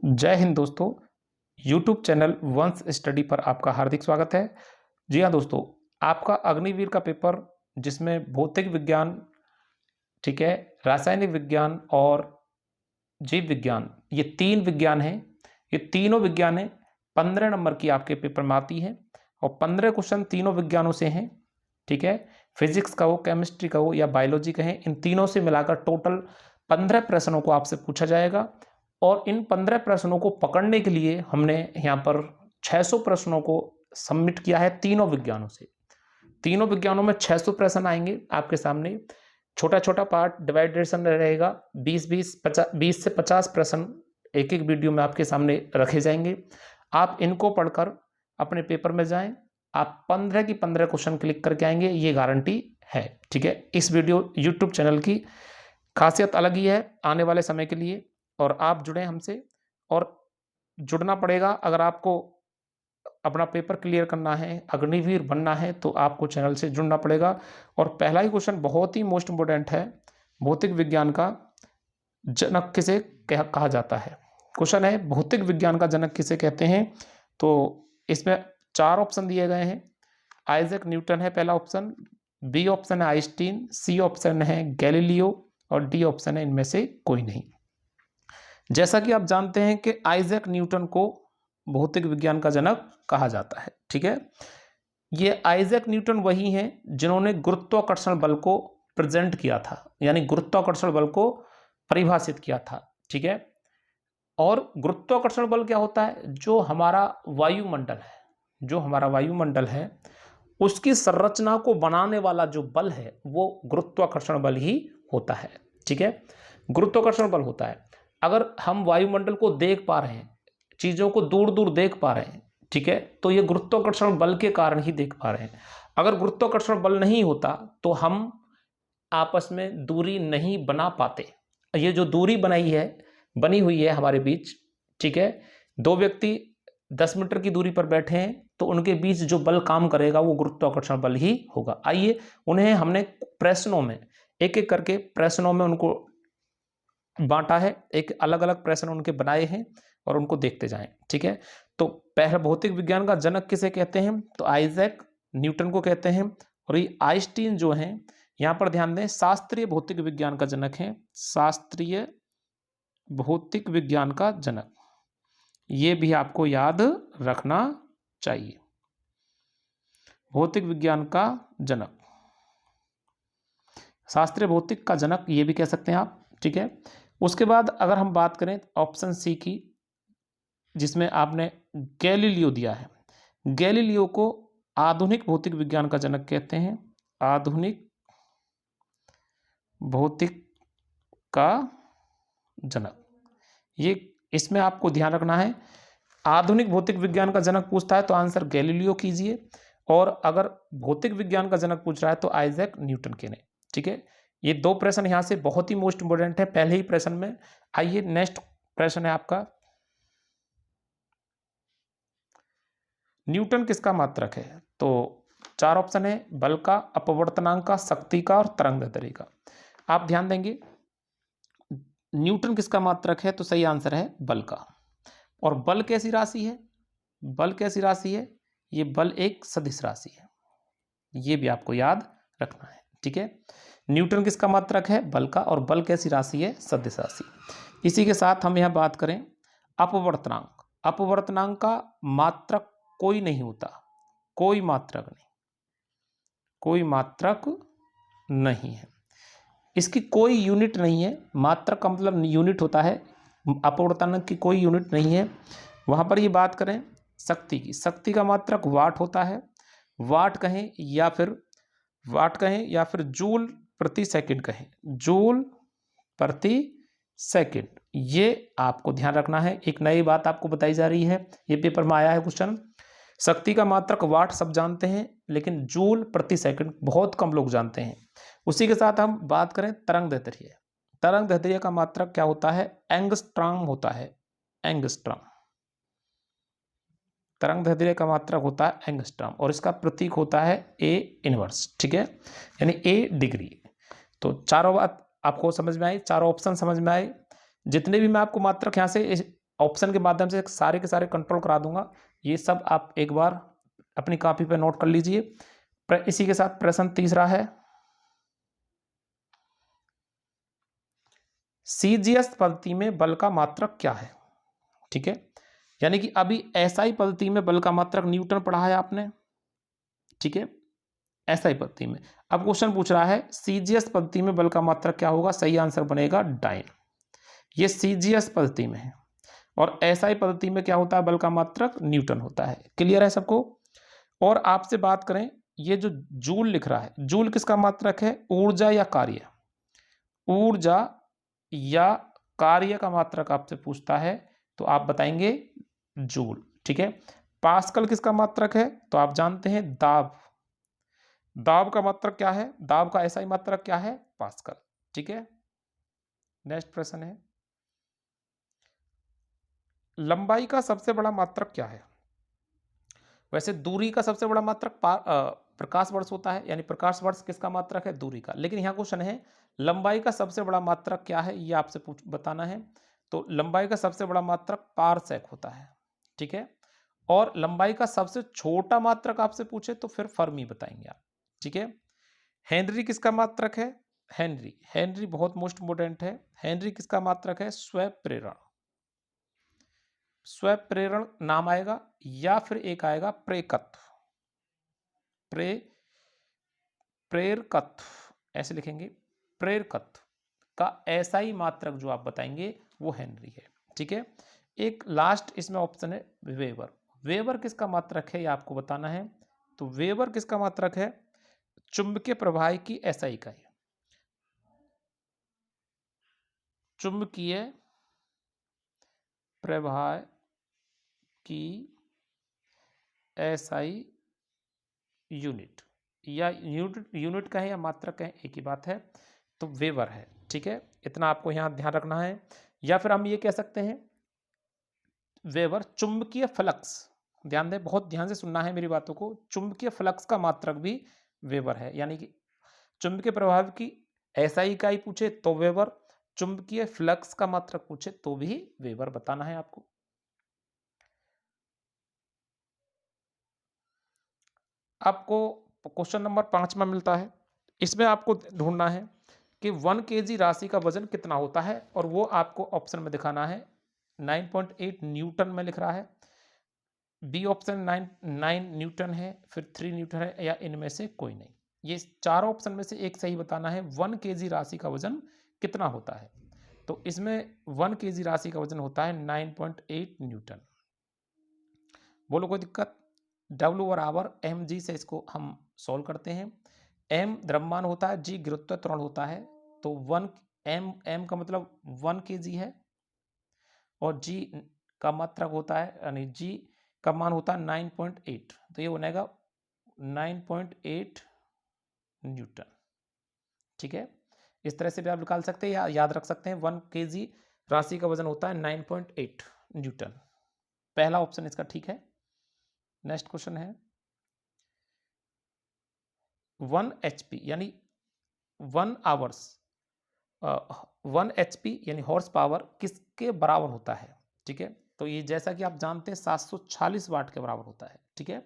जय हिंद दोस्तों। YouTube channel वंश स्टडी पर आपका हार्दिक स्वागत है। जी हाँ दोस्तों, आपका अग्निवीर का पेपर जिसमें भौतिक विज्ञान, ठीक है, रासायनिक विज्ञान और जीव विज्ञान, ये तीन विज्ञान हैं। ये तीनों विज्ञान हैं, 15 नंबर की आपके पेपर में आती है और 15 क्वेश्चन तीनों विज्ञानों से हैं। ठीक है, फिजिक्स का हो, केमिस्ट्री का हो या बायोलॉजी का है, इन तीनों से मिलाकर टोटल 15 प्रश्नों को आपसे पूछा जाएगा। और इन 15 प्रश्नों को पकड़ने के लिए हमने यहाँ पर 600 प्रश्नों को सबमिट किया है तीनों विज्ञानों से। तीनों विज्ञानों में 600 प्रश्न आएंगे आपके सामने। छोटा छोटा पार्ट डिवाइडेशन रहेगा, 20 से 50 प्रश्न एक एक वीडियो में आपके सामने रखे जाएंगे। आप इनको पढ़कर अपने पेपर में जाएं, आप 15 की 15 क्वेश्चन क्लिक करके आएंगे, ये गारंटी है। ठीक है, इस वीडियो यूट्यूब चैनल की खासियत अलग ही है आने वाले समय के लिए। और आप जुड़े हमसे, और जुड़ना पड़ेगा। अगर आपको अपना पेपर क्लियर करना है, अग्निवीर बनना है, तो आपको चैनल से जुड़ना पड़ेगा। और पहला ही क्वेश्चन बहुत ही मोस्ट इम्पोर्टेंट है, भौतिक विज्ञान का जनक किसे कहा जाता है। क्वेश्चन है, भौतिक विज्ञान का जनक किसे कहते हैं। तो इसमें 4 ऑप्शन दिए गए हैं। आइजैक न्यूटन है पहला ऑप्शन, बी ऑप्शन है आइंस्टीन, सी ऑप्शन है गैलीलियो और डी ऑप्शन है इनमें से कोई नहीं। जैसा कि आप जानते हैं कि आइजैक न्यूटन को भौतिक विज्ञान का जनक कहा जाता है। ठीक है, ये आइजैक न्यूटन वही हैं जिन्होंने गुरुत्वाकर्षण बल को प्रेजेंट किया था, यानी गुरुत्वाकर्षण बल को परिभाषित किया था। ठीक है, और गुरुत्वाकर्षण बल क्या होता है, जो हमारा वायुमंडल है, उसकी संरचना को बनाने वाला जो बल है वो गुरुत्वाकर्षण बल ही होता है। ठीक है, गुरुत्वाकर्षण बल होता है। अगर हम वायुमंडल को देख पा रहे हैं, चीजों को दूर दूर देख पा रहे हैं, ठीक है, तो ये गुरुत्वाकर्षण बल के कारण ही देख पा रहे हैं। अगर गुरुत्वाकर्षण बल नहीं होता तो हम आपस में दूरी नहीं बना पाते। ये जो दूरी बनी हुई है हमारे बीच, ठीक है, दो व्यक्ति 10 मीटर की दूरी पर बैठे हैं तो उनके बीच जो बल काम करेगा वो गुरुत्वाकर्षण बल ही होगा। आइए, उन्हें हमने प्रश्नों में एक एक करके प्रश्नों में उनको बांटा है, एक अलग अलग प्रश्न उनके बनाए हैं और उनको देखते जाएं। ठीक है, तो पहला भौतिक विज्ञान का जनक किसे कहते हैं, तो आइजैक न्यूटन को कहते हैं। और ये आइंस्टीन जो हैं, यहां पर ध्यान दें, शास्त्रीय भौतिक विज्ञान का जनक है, शास्त्रीय भौतिक विज्ञान का जनक। ये भी आपको याद रखना चाहिए, भौतिक विज्ञान का जनक, शास्त्रीय भौतिक का जनक, ये भी कह सकते हैं आप। ठीक है, उसके बाद अगर हम बात करें ऑप्शन सी की, जिसमें आपने गैलीलियो दिया है, गैलीलियो को आधुनिक भौतिक विज्ञान का जनक कहते हैं, आधुनिक भौतिक का जनक। ये इसमें आपको ध्यान रखना है, आधुनिक भौतिक विज्ञान का जनक पूछता है तो आंसर गैलीलियो कीजिए, और अगर भौतिक विज्ञान का जनक पूछ रहा है तो आइजैक न्यूटन के ने। ठीक है, ये 2 प्रश्न यहां से बहुत ही मोस्ट इंपोर्टेंट है पहले ही प्रश्न में। आइए, नेक्स्ट प्रश्न है आपका, न्यूटन किसका मात्रक है। तो 4 ऑप्शन है, बल का, अपवर्तनांक का, शक्ति का और तरंगदैर्ध्य का। आप ध्यान देंगे, न्यूटन किसका मात्रक है, तो सही आंसर है बल का। और बल कैसी राशि है, बल कैसी राशि है, ये बल एक सदिश राशि है, ये भी आपको याद रखना है। ठीक है, न्यूटन किसका मात्रक है, बल का, और बल कैसी राशि है, सदिश राशि। इसी के साथ हम यहाँ बात करें अपवर्तनांक। अपवर्तनांक का मात्रक कोई नहीं होता, कोई मात्रक नहीं, कोई मात्रक नहीं है, इसकी कोई यूनिट नहीं है। मात्रक का मतलब यूनिट होता है, अपवर्तनांक की कोई यूनिट नहीं है। वहाँ पर ये बात करें शक्ति की, शक्ति का मात्रक वाट होता है, वाट कहें या फिर जूल प्रति सेकंड कहें, जूल प्रति सेकंड, ये आपको ध्यान रखना है। एक नई बात आपको बताई जा रही है, ये पेपर में आया है क्वेश्चन। शक्ति का मात्रक वाट सब जानते हैं, लेकिन जूल प्रति सेकंड बहुत कम लोग जानते हैं। उसी के साथ हम बात करें तरंगदैर्ध्य। तरंगदैर्ध्य का मात्रक क्या होता है, एंगस्ट्रॉम होता है, एंगस्ट्रॉम। तरंगदैर्ध्य का मात्रक होता है एंगस्ट्रॉम, और इसका प्रतीक होता है ए इनवर्स। ठीक है, यानी ए डिग्री। तो चारों बात आपको समझ में आई, चारों ऑप्शन समझ में आए। जितने भी मैं आपको मात्रक यहाँ से ऑप्शन के माध्यम से सारे के सारे कंट्रोल करा दूंगा। ये सब आप एक बार अपनी कॉपी पे नोट कर लीजिए। इसी के साथ प्रश्न तीसरा है, सीजीएस पद्धति में बल का मात्रक क्या है? ठीक है, यानी कि अभी एसआई पद्धति में बल का मात्रक न्यूटन पढ़ा है आपने, ठीक है, एसआई पद्धति में। अब क्वेश्चन पूछ रहा है सीजीएस पद्धति में बल का मात्रक क्या होगा? सही आंसर बनेगा डाइन। ये सीजीएस पद्धति में है और एसआई पद्धति में क्या होता है? बल का मात्रक न्यूटन होता है। क्लियर है सबको? और आपसे बात करें, ये जो जूल लिख रहा है, जूल किसका मात्रक है? ऊर्जा या कार्य? ऊर्जा या कार्य का मात्रक आपसे पूछता है तो आप बताएंगे जूल, ठीक है। पास्कल किसका मात्रक है? तो आप जानते हैं दाब। दाब का मात्रक क्या है? दाब का एसआई मात्रक क्या है? पास्कल, ठीक है। नेक्स्ट प्रश्न है, लंबाई का सबसे बड़ा मात्रक क्या है? वैसे दूरी का सबसे बड़ा मात्रक प्रकाश वर्ष होता है, यानी प्रकाश वर्ष किसका मात्रक है? दूरी का। लेकिन यहाँ क्वेश्चन है लंबाई का सबसे बड़ा मात्रक क्या है, ये आपसे बताना है। तो लंबाई का सबसे बड़ा मात्रक पारसेक होता है, ठीक है। और लंबाई का सबसे छोटा मात्रक आपसे पूछे तो फिर फर्मी बताएंगे आप, ठीक है। हेनरी किसका मात्रक है? हेनरी, हेनरी बहुत मोस्ट इंपोर्टेंट है। हेनरी किसका मात्रक है? स्वप्रेरण। स्वप्रेरण नाम आएगा या फिर एक आएगा प्रेरकत्व। प्रेरकत्व ऐसे लिखेंगे, प्रेरकत्व का एसआई मात्रक जो आप बताएंगे वो हेनरी है, ठीक है। एक लास्ट इसमें ऑप्शन है वेबर। वेबर किसका मात्रक है ये आपको बताना है। तो वेबर किसका मात्रक है? चुंबकीय प्रवाह की एसआई इकाई। चुंबकीय प्रवाह की एसआई यूनिट, या यूनिट कहें या मात्रक कहें एक ही बात है, तो वेबर है, ठीक है। इतना आपको यहाँ ध्यान रखना है। या फिर हम ये कह सकते हैं वेबर चुंबकीय फ्लक्स, ध्यान दें, बहुत ध्यान से सुनना है मेरी बातों को। चुंबकीय फ्लक्स का मात्रक भी वेबर है, यानी कि चुंबकीय प्रभाव की एसआई इकाई पूछे तो वेबर, चुंबकीय फ्लक्स का मात्रक पूछे तो भी वेबर बताना है आपको। आपको क्वेश्चन नंबर 5 में मिलता है, इसमें आपको ढूंढना है कि 1 kg राशि का वजन कितना होता है, और वो आपको ऑप्शन में दिखाना है। 9.8 न्यूटन में लिख रहा है, बी ऑप्शन 9 न्यूटन है, फिर 3 न्यूटन है, या इनमें से कोई नहीं। ये चारों ऑप्शन में से एक सही बताना है। 1 kg राशि का वजन कितना होता है? तो इसमें 1 kg राशि का वजन होता है 9.8 न्यूटन। बोलो कोई दिक्कत? W बराबर mg से इसको हम सॉल्व करते हैं। m द्रव्यमान होता है, g गुरुत्व त्वरण होता है। तो 1 m का मतलब 1 kg है, और g का मात्रक होता है, यानी g का मान होता है 9.8, तो ये बनेगा 9.8 न्यूटन, ठीक है। इस तरह से भी आप निकाल सकते हैं या याद रख सकते हैं। 1 kg राशि का वजन होता है 9.8 न्यूटन। पहला ऑप्शन इसका ठीक है। नेक्स्ट क्वेश्चन है 1 HP यानी 1 आवर्स 1 HP यानी हॉर्स पावर किसके बराबर होता है? ठीक है, तो ये जैसा कि आप जानते हैं 746 वाट के बराबर होता है, ठीक है।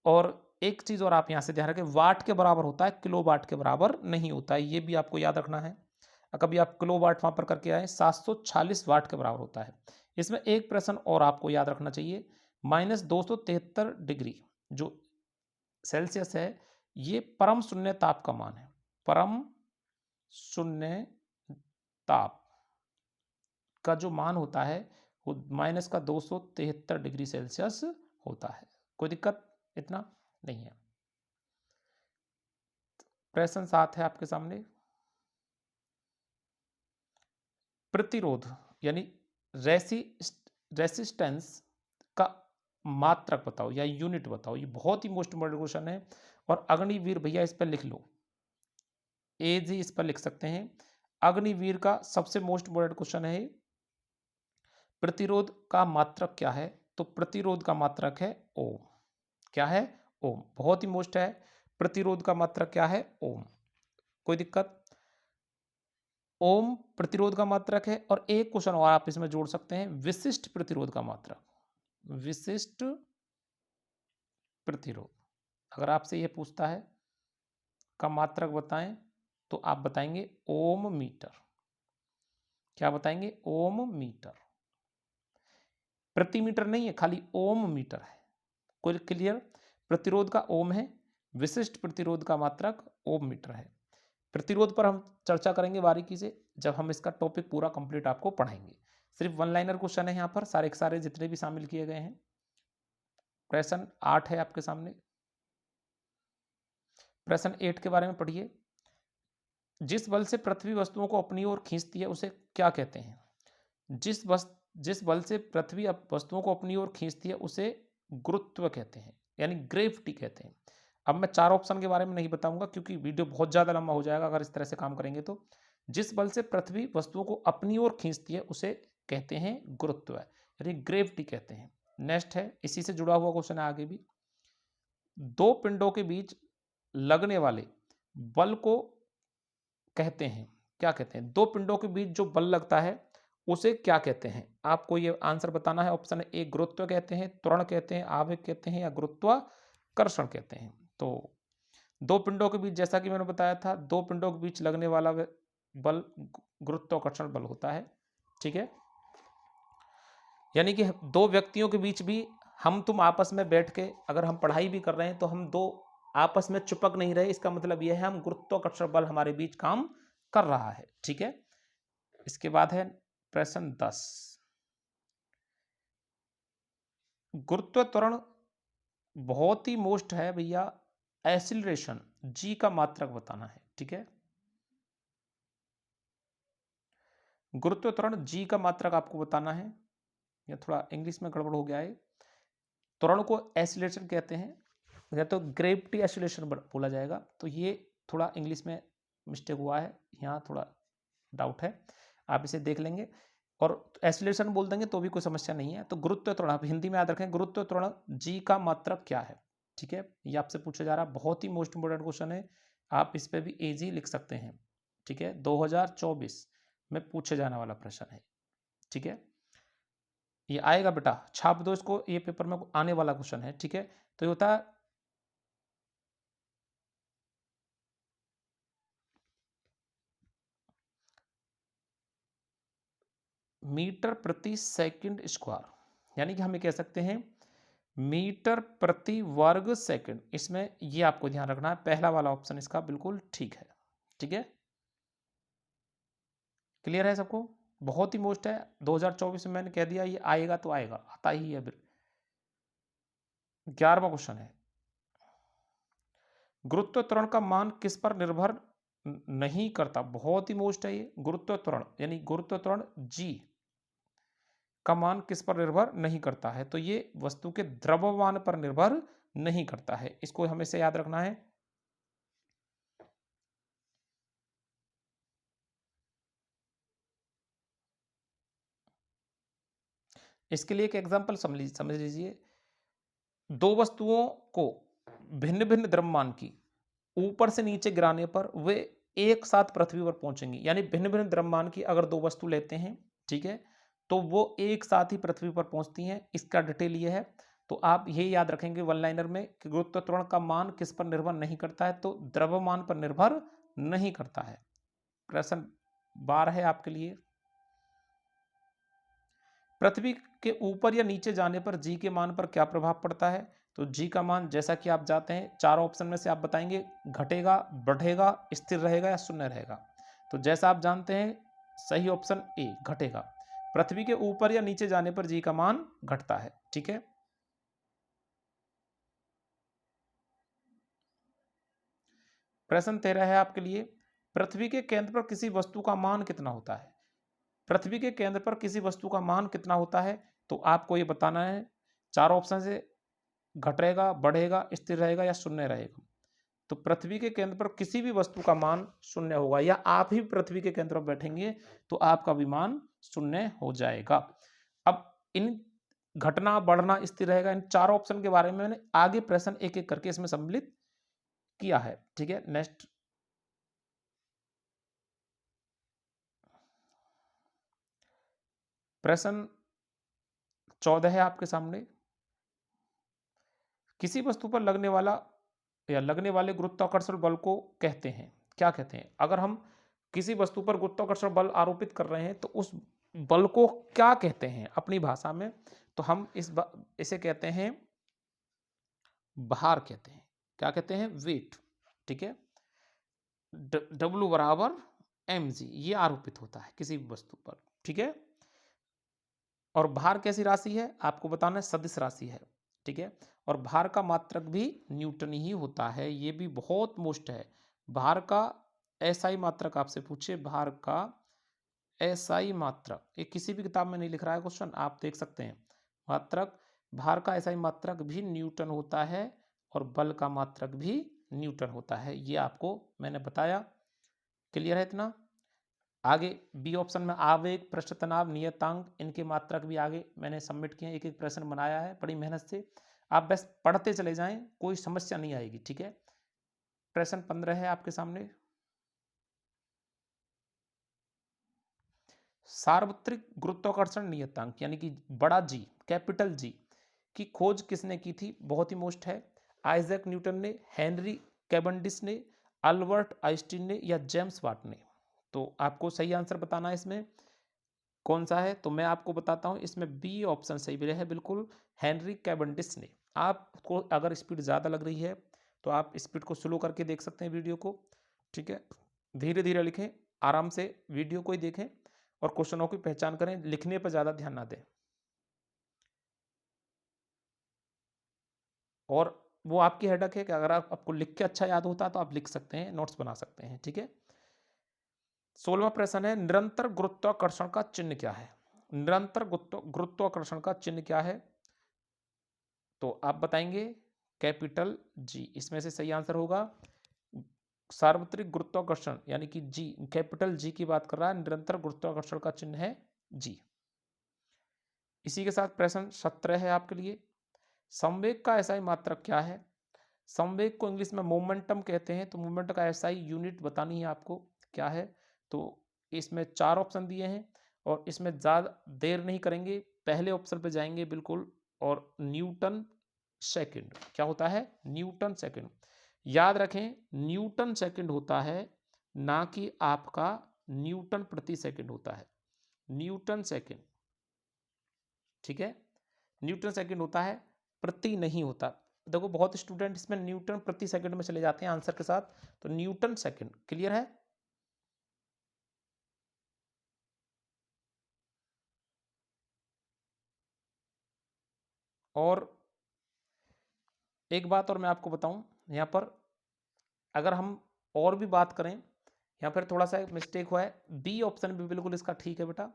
और एक चीज और आप यहां से ध्यान रखें, वाट के बराबर होता है, किलो वाट के बराबर नहीं होता है, ये भी आपको याद रखना है। कभी आप किलो वाट वहां पर करके आए, 746 वाट के बराबर होता है। इसमें एक प्रश्न और आपको याद रखना चाहिए, -273 डिग्री जो सेल्सियस है, ये परम शून्य ताप का मान है। परम शून्य ताप का जो मान होता है वो -273 डिग्री सेल्सियस होता है। कोई दिक्कत इतना नहीं है। प्रश्न 7 है आपके सामने, प्रतिरोध यानी रेसिस्टेंस का मात्रक बताओ या यूनिट बताओ। ये बहुत ही मोस्ट इम्पोर्टेंट क्वेश्चन है, और अग्निवीर भैया इस पर लिख लो, एज ही इस पर लिख सकते हैं। अग्निवीर का सबसे मोस्ट इम्पोर्टेंट क्वेश्चन है, प्रतिरोध का मात्रक क्या है? तो प्रतिरोध का मात्रक है ओम। क्या है? ओम। बहुत ही मोस्ट है, प्रतिरोध का मात्रक क्या है? ओम। कोई दिक्कत? ओम प्रतिरोध का मात्रक है, और एक क्वेश्चन और आप इसमें जोड़ सकते हैं, विशिष्ट प्रतिरोध का मात्रक। विशिष्ट प्रतिरोध, अगर आपसे यह पूछता है का मात्रक बताएं, तो आप बताएंगे ओम मीटर। क्या बताएंगे? ओम मीटर। प्रति मीटर नहीं है, खाली ओम मीटर है। कोई क्लियर? प्रतिरोध का ओम है, विशिष्ट प्रतिरोध का मात्रक ओम मीटर है। प्रतिरोध पर हम चर्चा करेंगे बारीकी से जब हम इसका टॉपिक पूरा कंप्लीट आपको पढ़ाएंगे। सिर्फ वन लाइनर क्वेश्चन है यहाँ पर, सारे के सारे जितने भी शामिल किए गए हैं। प्रश्न 8 है आपके सामने। प्रश्न 8 के बारे में पढ़िए। जिस बल से पृथ्वी वस्तुओं को अपनी ओर खींचती है उसे क्या कहते हैं? जिस बल से पृथ्वी वस्तुओं को अपनी ओर खींचती है उसे गुरुत्व कहते हैं, यानी ग्रेविटी कहते हैं। अब मैं 4 ऑप्शन के बारे में नहीं बताऊंगा क्योंकि वीडियो बहुत ज़्यादा लंबा हो जाएगा अगर इस तरह से काम करेंगे तो। जिस बल से पृथ्वी वस्तुओं को अपनी ओर खींचती है उसे कहते हैं गुरुत्व, यानी ग्रेविटी कहते हैं। नेक्स्ट है, इसी से जुड़ा हुआ क्वेश्चन है आगे भी। दो पिंडों के बीच लगने वाले बल को कहते हैं, क्या कहते हैं? दो पिंडों के बीच जो बल लगता है उसे क्या कहते हैं? आपको ये आंसर बताना है। ऑप्शन ए गुरुत्व कहते हैं, त्वरण कहते हैं, आवेग कहते हैं, या गुरुत्वाकर्षण कहते हैं। तो दो पिंडों के बीच, जैसा कि मैंने बताया था, दो पिंडों के बीच लगने वाला बल गुरुत्वाकर्षण बल होता है। ठीक है, यानी कि दो व्यक्तियों के बीच भी हम तुम आपस में बैठ के अगर हम पढ़ाई भी कर रहे हैं तो हम दो आपस में चिपक नहीं रहे, इसका मतलब यह है हम गुरुत्वाकर्षण बल हमारे बीच काम कर रहा है। ठीक है, इसके बाद है प्रश्न 10। गुरुत्व त्वरण बहुत ही मोस्ट है भैया, एक्सीलरेशन जी का मात्रक बताना है। ठीक है, गुरुत्व त्वरण जी का मात्रक आपको बताना है। या थोड़ा इंग्लिश में गड़बड़ हो गया है। त्वरण को एक्सीलरेशन कहते हैं, या तो ग्रेविटी एक्सीलरेशन बोला जाएगा। तो ये थोड़ा इंग्लिश में मिस्टेक हुआ है, यहाँ थोड़ा डाउट है, आप इसे देख लेंगे। और एक्सीलरेशन बोल देंगे तो भी कोई समस्या नहीं है। तो गुरुत्व त्वरण आप हिंदी में याद रखें, गुरुत्व त्वरण जी का मात्रक क्या है? ठीक है, ये आपसे पूछा जा रहा है, बहुत ही मोस्ट इंपोर्टेंट क्वेश्चन है। आप इस पे भी इजी लिख सकते हैं। ठीक है, 2024 में पूछे जाने वाला प्रश्न है। ठीक है, ये आएगा बेटा, छाप दो इसको, ये पेपर में आने वाला क्वेश्चन है। ठीक है, तो ये होता है मीटर प्रति सेकंड स्क्वायर, यानी कि हम ये कह सकते हैं मीटर प्रति वर्ग सेकंड। इसमें ये आपको ध्यान रखना है, पहला वाला ऑप्शन इसका बिल्कुल ठीक है। ठीक है, क्लियर है सबको? बहुत ही मोस्ट है, 2024 में मैंने कह दिया, ये आएगा तो आएगा, आता ही है। फिर 11वां क्वेश्चन है, गुरुत्व त्वरण का मान किस पर निर्भर नहीं करता? बहुत ही मोस्ट है ये, गुरुत्व त्वरण यानी गुरुत्व त्वरण जी का मान किस पर निर्भर नहीं करता है? तो ये वस्तु के द्रव्यमान पर निर्भर नहीं करता है, इसको हमेशा याद रखना है। इसके लिए एक एग्जांपल समझ लीजिए, दो वस्तुओं को भिन्न भिन्न द्रव्यमान की ऊपर से नीचे गिराने पर वे एक साथ पृथ्वी पर पहुंचेंगी। यानी भिन्न भिन्न द्रव्यमान की अगर दो वस्तु लेते हैं, ठीक है, तो वो एक साथ ही पृथ्वी पर पहुंचती हैं। इसका डिटेल ये है। तो आप ये याद रखेंगे वन लाइनर में कि गुरुत्व त्वरण का मान किस पर निर्भर नहीं करता है? तो द्रव्यमान पर निर्भर नहीं करता है। प्रश्न 12 है आपके लिए, पृथ्वी के ऊपर या नीचे जाने पर जी के मान पर क्या प्रभाव पड़ता है? तो जी का मान जैसा कि आप जाते हैं, चार ऑप्शन में से आप बताएंगे घटेगा, बढ़ेगा, स्थिर रहेगा या शून्य रहेगा। तो जैसा आप जानते हैं, सही ऑप्शन ए घटेगा। पृथ्वी के ऊपर या नीचे जाने पर जी का मान घटता है। ठीक है, प्रश्न 13 है आपके लिए, पृथ्वी के केंद्र पर किसी वस्तु का मान कितना होता है? पृथ्वी के केंद्र पर किसी वस्तु का मान कितना होता है? तो आपको ये बताना है, चार ऑप्शन से घटेगा, बढ़ेगा, स्थिर रहेगा या शून्य रहेगा। तो पृथ्वी के केंद्र पर किसी भी वस्तु का मान शून्य होगा, या आप ही पृथ्वी के केंद्र पर बैठेंगे तो आपका भी मान शून्य हो जाएगा। अब इन घटना, बढ़ना, स्थिर रहेगा, इन चार ऑप्शन के बारे में मैंने आगे प्रश्न एक एक करके इसमें सम्मिलित किया है। ठीक है, नेक्स्ट प्रश्न 14 है आपके सामने। किसी वस्तु पर लगने वाला या लगने वाले गुरुत्वाकर्षण बल को कहते हैं, क्या कहते हैं? अगर हम किसी वस्तु पर गुरुत्वाकर्षण बल आरोपित कर रहे हैं तो उस बल को क्या कहते हैं अपनी भाषा में? तो हम इसे कहते हैं भार कहते हैं। क्या कहते हैं? वेट। ठीक है। W बराबर mg ये आरोपित होता है किसी भी वस्तु पर। ठीक है। और भार कैसी राशि है? आपको बताना है सदिश राशि है। ठीक है। और भार का मात्रक भी न्यूटन ही होता है। ये भी बहुत मोस्ट है। भार का एसआई मात्रक आपसे पूछे, भार का एसआई मात्रक, ये किसी भी किताब में नहीं लिख रहा है क्वेश्चन, आप देख सकते हैं। मात्रक, भार का एसआई मात्रक भी न्यूटन होता है और बल का मात्रक भी न्यूटन होता है। ये आपको मैंने बताया। क्लियर है इतना? आगे बी ऑप्शन में आवेग, पृष्ठ तनाव, नियतांक, इनके मात्रक भी आगे मैंने सबमिट किए, एक एक प्रश्न बनाया है बड़ी मेहनत से। आप बस पढ़ते चले जाएं, कोई समस्या नहीं आएगी। ठीक है। प्रश्न 15 है आपके सामने। सार्वत्रिक गुरुत्वाकर्षण नियतांक यानी कि बड़ा जी, कैपिटल जी की खोज किसने की थी? बहुत ही मोस्ट है। आइजैक न्यूटन ने, हेनरी कैवेंडिश ने, अल्बर्ट आइंस्टीन ने या जेम्स वाट ने? तो आपको सही आंसर बताना है इसमें कौन सा है। तो मैं आपको बताता हूं, इसमें बी ऑप्शन सही भी है बिल्कुल, हेनरी कैवेंडिश ने। आपको अगर स्पीड ज़्यादा लग रही है तो आप स्पीड को स्लो करके देख सकते हैं वीडियो को। ठीक है। धीरे धीरे लिखें, आराम से वीडियो को ही देखें और क्वेश्चनों की पहचान करें, लिखने पर ज़्यादा ध्यान ना दें। और वो आपकी हेडक है कि अगर आपको लिख के अच्छा याद होता है तो आप लिख सकते हैं, नोट्स बना सकते हैं। ठीक है। 16वां प्रश्न है, निरंतर गुरुत्वाकर्षण का चिन्ह क्या है? निरंतर गुरुत्वाकर्षण का चिन्ह क्या है? तो आप बताएंगे कैपिटल जी। इसमें से सही आंसर होगा सार्वत्रिक गुरुत्वाकर्षण यानी कि जी, कैपिटल जी की बात कर रहा है। निरंतर गुरुत्वाकर्षण का चिन्ह है जी। इसी के साथ प्रश्न 17 है आपके लिए। संवेग का एसआई मात्रक क्या है? संवेग को इंग्लिश में मोमेंटम कहते हैं, तो मोमेंट का एसआई यूनिट बतानी है आपको क्या है। तो इसमें 4 ऑप्शन दिए हैं और इसमें ज़्यादा देर नहीं करेंगे, पहले ऑप्शन पे जाएंगे बिल्कुल। और न्यूटन सेकंड क्या होता है? Newton second. याद रखें, न्यूटन सेकंड होता है, ना कि आपका न्यूटन प्रति सेकंड होता है। Newton second. ठीक है। न्यूटन सेकंड होता है, प्रति नहीं होता। देखो बहुत स्टूडेंट इसमें न्यूटन प्रति सेकंड में चले जाते हैं आंसर के साथ, तो न्यूटन सेकंड। क्लियर है? और एक बात और मैं आपको बताऊं, यहाँ पर अगर हम और भी बात करें, यहाँ पर थोड़ा सा मिस्टेक हुआ है। बी ऑप्शन भी बिल्कुल इसका ठीक है बेटा,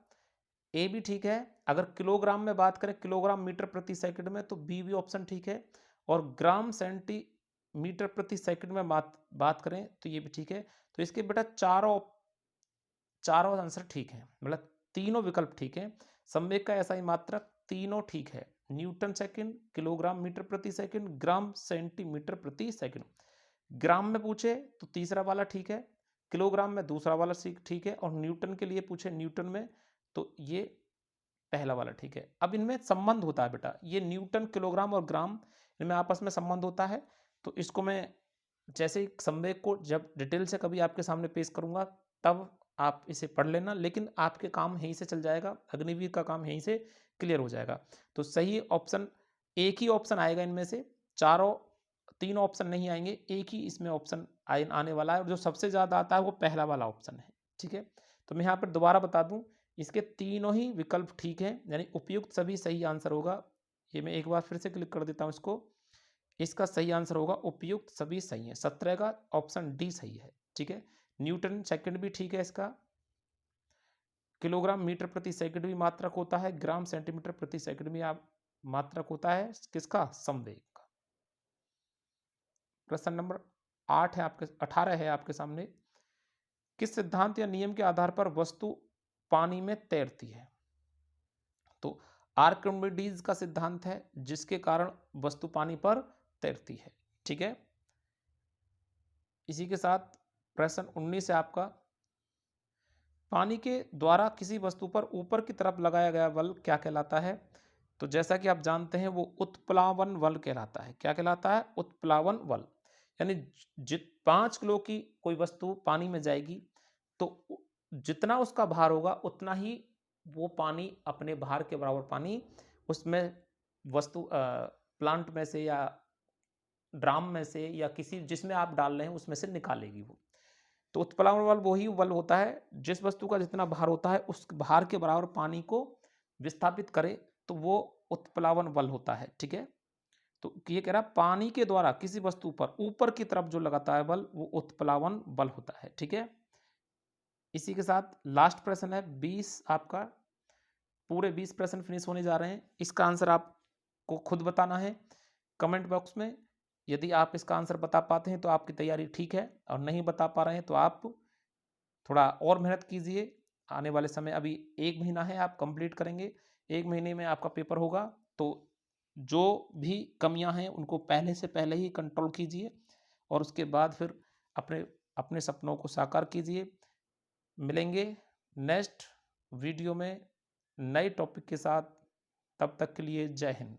ए भी ठीक है। अगर किलोग्राम में बात करें, किलोग्राम मीटर प्रति सेकंड में, तो बी भी ऑप्शन ठीक है। और ग्राम सेंटीमीटर प्रति सेकंड में बात करें तो ये भी ठीक है। तो इसके बेटा चारों आंसर ठीक है, मतलब तीनों विकल्प ठीक है। संवेग का ऐसा ही मात्रक तीनों ठीक है। न्यूटन सेकंड, किलोग्राम मीटर प्रति सेकंड, ग्राम सेंटीमीटर प्रति सेकंड। ग्राम में पूछे तो तीसरा वाला ठीक है, किलोग्राम में दूसरा वाला ठीक है, और न्यूटन के लिए पूछे न्यूटन में तो ये पहला वाला ठीक है। अब इनमें संबंध होता है बेटा, ये न्यूटन, किलोग्राम और ग्राम, इनमें आपस में संबंध होता है। तो इसको मैं जैसे ही संवेग को जब डिटेल से कभी आपके सामने पेश करूंगा तब आप इसे पढ़ लेना, लेकिन आपके काम यहीं से चल जाएगा, अग्निवीर का काम यहीं से क्लियर हो जाएगा। तो सही ऑप्शन एक ही ऑप्शन आएगा इनमें से, तीन ऑप्शन नहीं आएंगे, एक ही इसमें ऑप्शन आने वाला है, और जो सबसे ज़्यादा आता है वो पहला वाला ऑप्शन है। ठीक है। तो मैं यहाँ पर दोबारा बता दूँ, इसके तीनों ही विकल्प ठीक हैं, यानी उपयुक्त सभी सही आंसर होगा। ये मैं एक बार फिर से क्लिक कर देता हूँ इसको। इसका सही आंसर होगा उपयुक्त सभी सही है, 17 का ऑप्शन डी सही है। ठीक है। न्यूटन सेकंड भी ठीक है इसका, किलोग्राम मीटर प्रति सेकंड भी मात्रक होता है, ग्राम सेंटीमीटर प्रति सेकंड भी आप मात्रक होता है किसका? संवेग का। प्रश्न नंबर 18 है आपके सामने। किस सिद्धांत या नियम के आधार पर वस्तु पानी में तैरती है? तो आर्किमिडीज का सिद्धांत है जिसके कारण वस्तु पानी पर तैरती है। ठीक है। इसी के साथ प्रश्न 19 है आपका। पानी के द्वारा किसी वस्तु पर ऊपर की तरफ लगाया गया बल क्या कहलाता है? तो जैसा कि आप जानते हैं वो उत्प्लावन बल कहलाता है। क्या कहलाता है? उत्प्लावन बल। यानी जित 5 किलो की कोई वस्तु पानी में जाएगी तो जितना उसका भार होगा उतना ही वो पानी अपने भार के बराबर पानी उसमें वस्तु प्लांट में से या ड्राम में से या किसी जिसमें आप डाल रहे हैं उसमें से निकालेगी वो। तो उत्प्लावन बल वही बल होता है जिस वस्तु का जितना भार होता है उस भार के बराबर पानी को विस्थापित करे तो वो उत्प्लावन बल होता है। ठीक है, तो ये कह रहा पानी के द्वारा किसी वस्तु पर ऊपर की तरफ जो लगाता है बल वो उत्प्लावन बल होता है। ठीक है, इसी के साथ लास्ट प्रश्न है 20। आपका पूरे 20 प्रश्न फिनिश होने जा रहे हैं। इसका आंसर आपको खुद बताना है कमेंट बॉक्स में। यदि आप इसका आंसर बता पाते हैं तो आपकी तैयारी ठीक है, और नहीं बता पा रहे हैं तो आप थोड़ा और मेहनत कीजिए। आने वाले समय अभी 1 महीना है, आप कंप्लीट करेंगे। 1 महीने में आपका पेपर होगा, तो जो भी कमियां हैं उनको पहले से पहले ही कंट्रोल कीजिए और उसके बाद फिर अपने अपने सपनों को साकार कीजिए। मिलेंगे नेक्स्ट वीडियो में नए टॉपिक के साथ। तब तक के लिए जय हिंद।